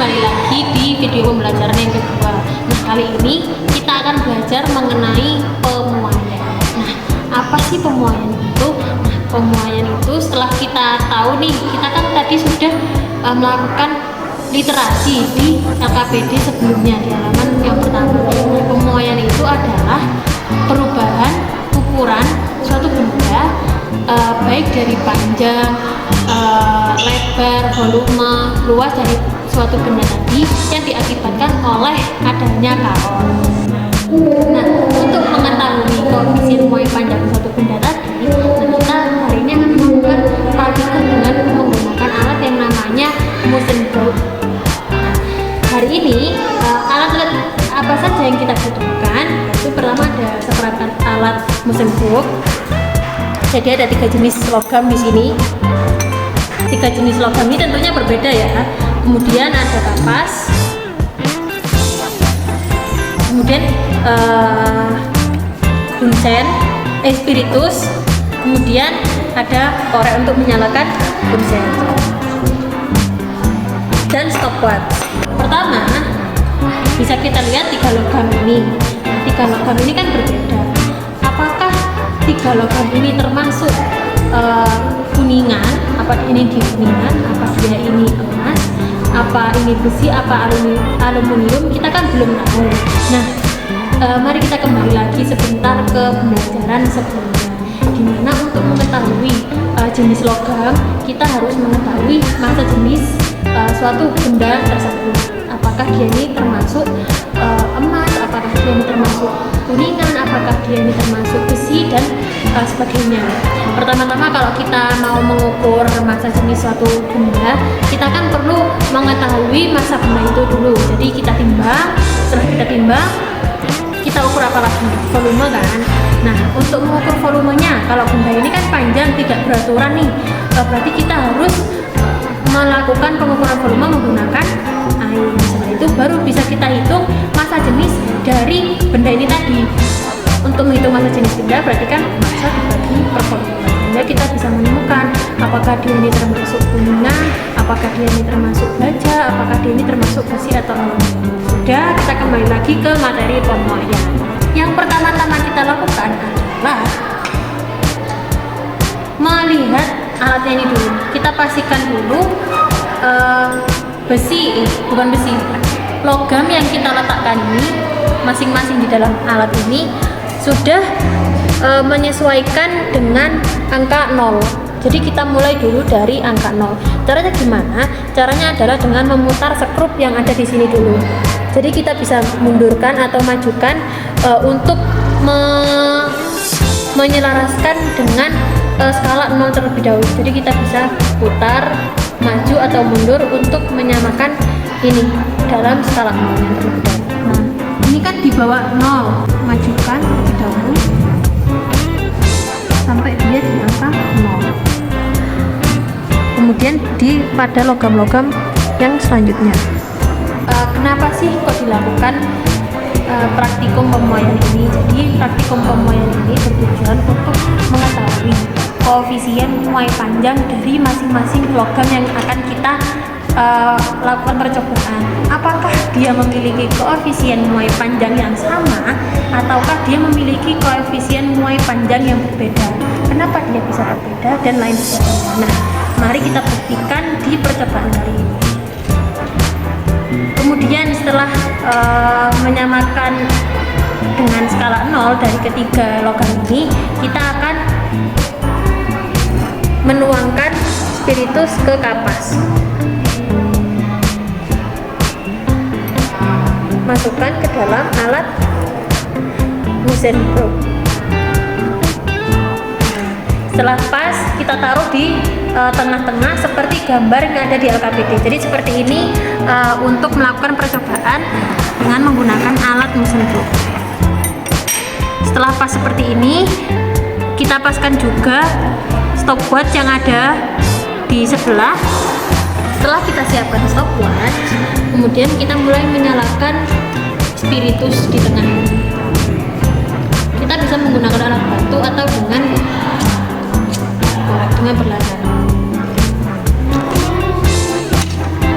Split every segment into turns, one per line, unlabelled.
kembali lagi di video pembelajaran yang kedua. Nah, kali ini kita akan belajar mengenai pemuaian. Nah, apa sih pemuaian itu? Nah, pemuaian itu setelah kita tahu nih, kita kan tadi sudah melakukan literasi di LKPD sebelumnya di halaman yang pertama. Nah, pemuaian itu adalah perubahan ukuran suatu benda baik dari panjang, lebar, volume, luas dari suatu benda tadi yang diakibatkan oleh adanya kaon. Nah, untuk mengetahui koefisien muai panjang suatu benda tadi, kita hari ini akan melakukan praktikum dengan menggunakan alat yang namanya motion probe. Hari ini alat-alat apa saja yang kita butuhkan? Itu pertama ada seperangkat alat motion probe. Jadi ada 3 jenis logam di sini. 3 jenis logam ini tentunya berbeda ya. Kemudian ada kapas. Kemudian kuncen, spiritus. Kemudian ada korek untuk menyalakan kuncen. Dan stopwatch. Pertama, bisa kita lihat 3 logam ini. 3 logam ini kan berbeda. Apakah 3 logam ini termasuk kuningan? Apa ini di kuningan? Apa dia ini emas? Apa ini besi? Apa aluminium? Kita kan belum tahu. Nah, mari kita kembali lagi sebentar ke pembelajaran sebelumnya. Dimana untuk mengetahui jenis logam, kita harus mengetahui masa jenis suatu benda tersebut. Apakah dia ini termasuk emas? Apakah dia ini termasuk kuningan? Apakah dia ini termasuk besi dan sebagainya. Pertama-tama kalau kita mau mengukur masa jenis suatu benda, kita kan perlu mengetahui masa benda itu dulu. Jadi kita timbang, setelah kita timbang, kita ukur apa lagi? Volume kan. Nah, untuk mengukur volumenya, kalau benda ini kan panjang tidak beraturan nih, berarti kita harus melakukan pengukuran volume menggunakan air. Setelah itu baru bisa kita hitung masa jenis dari benda ini tadi. Untuk menghitung masa jenis benda berarti kan masa dibagi per volume. Sehingga kita bisa menemukan apakah dia ini termasuk kuningan, apakah dia ini termasuk baja, apakah dia ini termasuk besi atau aluminium. Sudah, kita kembali lagi ke materi pemuaian. Yang pertama-tama kita lakukan adalah melihat alatnya ini dulu. Kita pastikan dulu logam yang kita letakkan ini masing-masing di dalam alat ini sudah menyesuaikan dengan angka 0. Jadi kita mulai dulu dari angka 0. Caranya gimana? Caranya adalah dengan memutar skrup yang ada di sini dulu. Jadi kita bisa mundurkan atau majukan untuk menyelaraskan dengan skala 0 terlebih dahulu. Jadi kita bisa putar, maju atau mundur untuk menyamakan ini dalam skala 0 yang terlebih dahulu. Nah, ini kan di bawah 0, majukan terlebih dahulu sampai dia di angka 0. Kemudian pada logam-logam yang selanjutnya. Kenapa sih kok dilakukan praktikum pemuaian ini? Jadi praktikum pemuaian ini bertujuan untuk mengetahui koefisien muai panjang dari masing-masing logam yang akan kita lakukan percobaan. Apakah dia memiliki koefisien muai panjang yang sama ataukah dia memiliki koefisien muai panjang yang berbeda? Kenapa dia bisa berbeda dan lain sebagainya. Nah, mari kita buktikan di percobaan kali ini. Kemudian setelah menyamakan dengan skala 0 dari ketiga logam ini, kita akan menuangkan spiritus ke kapas. Masukkan ke dalam alat motion probe. Setelah pas, kita taruh di tengah-tengah seperti gambar yang ada di LKPD. Jadi seperti ini untuk melakukan percobaan dengan menggunakan alat motion probe. Setelah pas seperti ini, kita paskan juga stopwatch yang ada di sebelah. Setelah kita siapkan stopwatch, kemudian kita mulai menyalakan spiritus di tengah ini. Kita bisa menggunakan alat batu atau dengan berlaser.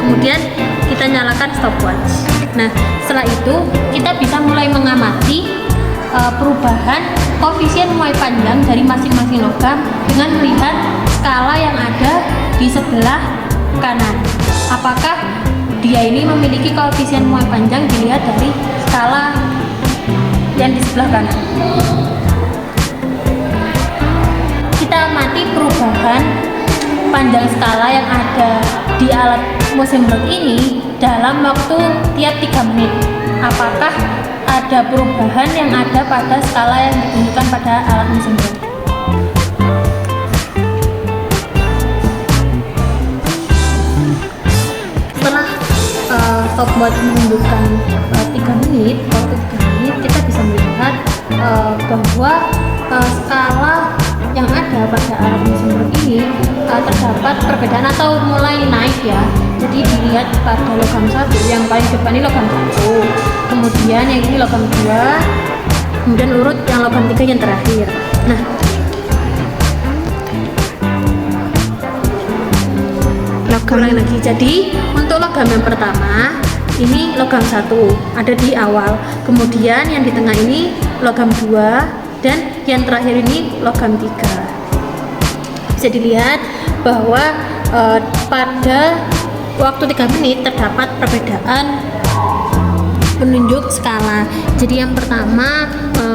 Kemudian kita nyalakan stopwatch. Nah, setelah itu kita bisa mulai mengamati perubahan koefisien muai panjang dari masing-masing logam dengan melihat skala yang ada di sebelah kanan. Apakah dia ini memiliki koefisien muai panjang dilihat dari skala yang di sebelah kanan. Kita amati perubahan panjang skala yang ada di alat Mosenberg ini dalam waktu tiap 3 menit. Apakah ada perubahan yang ada pada skala yang ditunjukkan pada alat Mosenberg? Setelah stopwatch menunjukkan 3 menit, waktu 3 menit kita bisa melihat bahwa skala yang ada pada alat Mosenberg ini terdapat perbedaan atau mulai naik ya. Jadi dilihat pada logam 1, yang paling depan ini logam 1, kemudian yang ini logam 2, kemudian urut yang logam 3 yang terakhir. Nah, logam lagi. Jadi untuk logam yang pertama ini logam 1 ada di awal, kemudian yang di tengah ini logam 2, dan yang terakhir ini logam 3. Bisa dilihat bahwa pada waktu 3 menit terdapat perbedaan penunjuk skala. Jadi yang pertama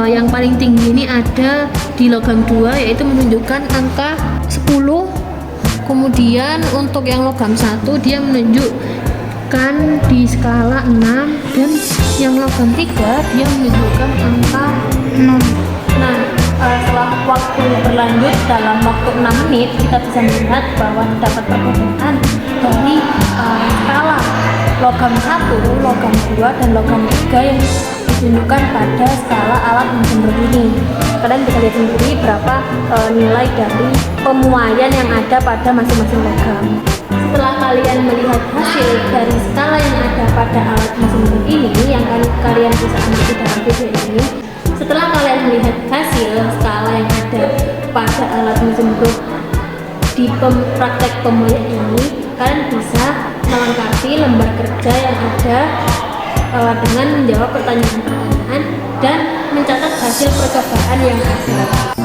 yang paling tinggi ini ada di logam 2, yaitu menunjukkan angka 10. Kemudian untuk yang logam 1 dia menunjukkan di skala 6, dan yang logam 3 dia menunjukkan angka 6. Nah, setelah waktu berlanjut dalam waktu 6 menit kita bisa melihat bahwa terdapat perbedaan dari skala logam 1, logam 2, dan logam 3 yang ditunjukkan pada skala alat Mosenberg ini. Kalian bisa lihat sendiri berapa nilai dari pemuaian yang ada pada masing-masing logam. Setelah kalian melihat hasil dari skala yang ada pada alat Mosenberg ini yang kalian bisa amati dalam video ini, setelah kalian melihat hasil skala yang ada pada alat Mosenberg di praktek pemuaian ini, kalian bisa melengkapi lembar kerja yang ada dengan menjawab pertanyaan-pertanyaan dan mencatat hasil percobaan yang ada.